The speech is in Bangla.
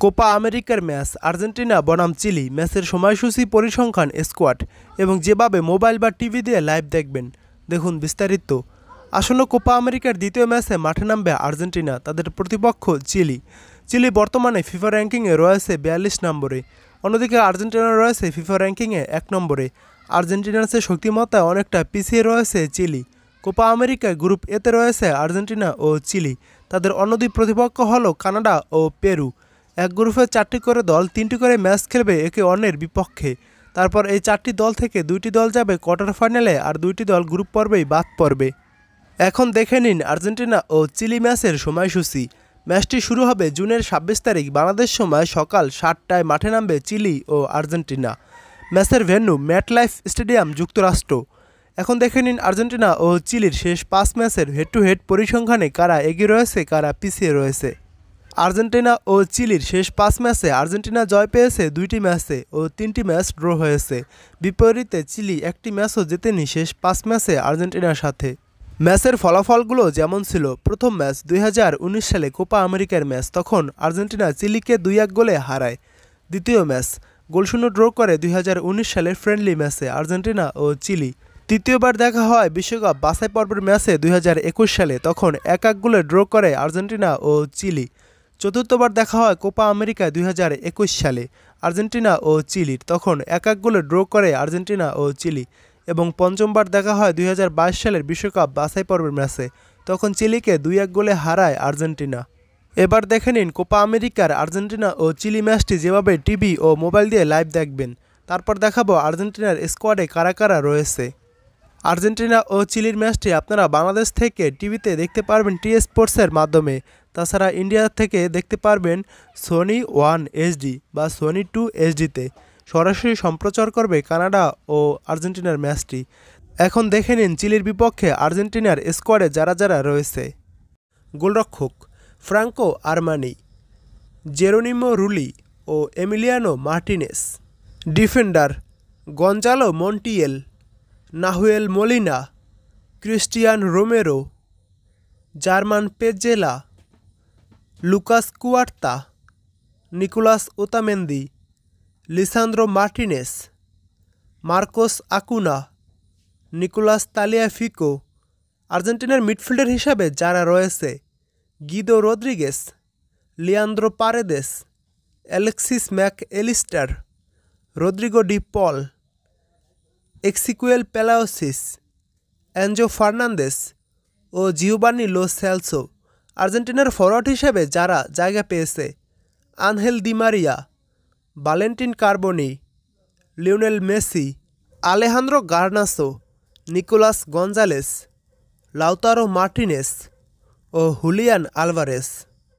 কোপা আমেরিকার ম্যাচ আর্জেন্টিনা বনাম চিলি ম্যাচের সময়সূচি পরিসংখ্যান স্কোয়াড এবং যেভাবে মোবাইল বা টিভি দিয়ে লাইভ দেখবেন দেখুন বিস্তারিত। আসন্ন কোপা আমেরিকার দ্বিতীয় ম্যাচে মাঠে নামবে আর্জেন্টিনা, তাদের প্রতিপক্ষ চিলি। চিলি বর্তমানে ফিফা র্যাঙ্কিংয়ে রয়েছে 42 নম্বরে, অন্যদিকে আর্জেন্টিনা রয়েছে ফিফা র্যাঙ্কিংয়ে 1 নম্বরে। আর্জেন্টিনার চেয়ে শক্তিমত্তায় অনেকটা পিছিয়ে রয়েছে চিলি। কোপা আমেরিকায় গ্রুপ এতে রয়েছে আর্জেন্টিনা ও চিলি, তাদের অন্য দুই প্রতিপক্ষ হল কানাডা ও পেরু। এক গ্রুপে 4টি করে দল 3টি করে ম্যাচ খেলবে একে অন্যের বিপক্ষে। তারপর এই 4টি দল থেকে 2টি দল যাবে কোয়ার্টার ফাইনালে আর 2টি দল গ্রুপ পর্বেই বাদ পড়বে। এখন দেখে নিন আর্জেন্টিনা ও চিলি ম্যাচের সময়সূচি। ম্যাচটি শুরু হবে জুনের 26 তারিখ বাংলাদেশ সময় সকাল 7টায়। মাঠে নামবে চিলি ও আর্জেন্টিনা। ম্যাচের ভেন্যু ম্যাটলাইফ স্টেডিয়াম, যুক্তরাষ্ট্র। এখন দেখে নিন আর্জেন্টিনা ও চিলির শেষ 5 ম্যাচের হেড টু হেড পরিসংখ্যানে কারা এগিয়ে রয়েছে কারা পিছিয়ে রয়েছে। আর্জেন্টিনা ও চিলির শেষ 5 ম্যাচে আর্জেন্টিনা জয় পেয়েছে 2টি ম্যাচে ও 3টি ম্যাচ ড্র হয়েছে। বিপরীতে চিলি একটি ম্যাচও জেতেনি শেষ 5 ম্যাচে আর্জেন্টিনার সাথে। ম্যাচের ফলাফলগুলো যেমন ছিল: প্রথম ম্যাচ 2019 সালে কোপা আমেরিকার ম্যাচ, তখন আর্জেন্টিনা চিলিকে 2-1 গোলে হারায়। দ্বিতীয় ম্যাচ গোলশূন্য ড্র করে 2019 সালের ফ্রেন্ডলি ম্যাচে আর্জেন্টিনা ও চিলি। তৃতীয়বার দেখা হয় বিশ্বকাপ বাছাই পর্বের ম্যাচে 2021 সালে, তখন 1-1 গোলে ড্র করে আর্জেন্টিনা ও চিলি। চতুর্থবার দেখা হয় কোপা আমেরিকা 2021 সালে আর্জেন্টিনা ও চিলির, তখন 1-1 গোলে ড্র করে আর্জেন্টিনা ও চিলি। এবং পঞ্চমবার দেখা হয় 2022 সালের বিশ্বকাপ বাছাই পর্বের ম্যাচে, তখন চিলিকে 2-1 গোলে হারায় আর্জেন্টিনা। এবার দেখে নিন কোপা আমেরিকার আর্জেন্টিনা ও চিলি ম্যাচটি যেভাবে টিভি ও মোবাইল দিয়ে লাইভ দেখবেন। তারপর দেখাবো আর্জেন্টিনার স্কোয়াডে কারা কারা রয়েছে। আর্জেন্টিনা ও চিলির ম্যাচটি আপনারা বাংলাদেশ থেকে টিভিতে দেখতে পারবেন টি স্পোর্টসের মাধ্যমে। তাছাড়া ইন্ডিয়া থেকে দেখতে পারবেন সোনি 1 HD বা সোনি 2 HDতে। সরাসরি সম্প্রচার করবে কানাডা ও আর্জেন্টিনার ম্যাচটি। এখন দেখে নিন চিলির বিপক্ষে আর্জেন্টিনার স্কোয়াডে যারা যারা রয়েছে। গোলরক্ষক ফ্রাঙ্কো আরমানি, জেরোনিমো রুলি ও Emiliano Martinez. Defender Gonzalo Montiel, Nahuel Molina, Cristian Romero, German Pezzella, Lucas Quarta, Nicolas Otamendi, Lisandro Martinez, Marcos Acuna, Nicolas Tagliafico. আর্জেন্টিনার মিডফিল্ডার হিসাবে যারা রয়েছে: Guido Rodriguez, Leandro Paredes, Alexis Mac Allister, Rodrigo De Paul, Exequiel Palacios, Enzo Fernandez ও জিওবানি লো সেলসো। আর্জেন্টিনার ফরওয়ার্ড হিসেবে যারা জায়গা পেয়েছে: Angel Di Maria, Valentin Carboni, Lionel Messi, Alejandro Garnacho, Nicolas Gonzalez, Lautaro Martinez ও হুলিয়ান আলভারেস।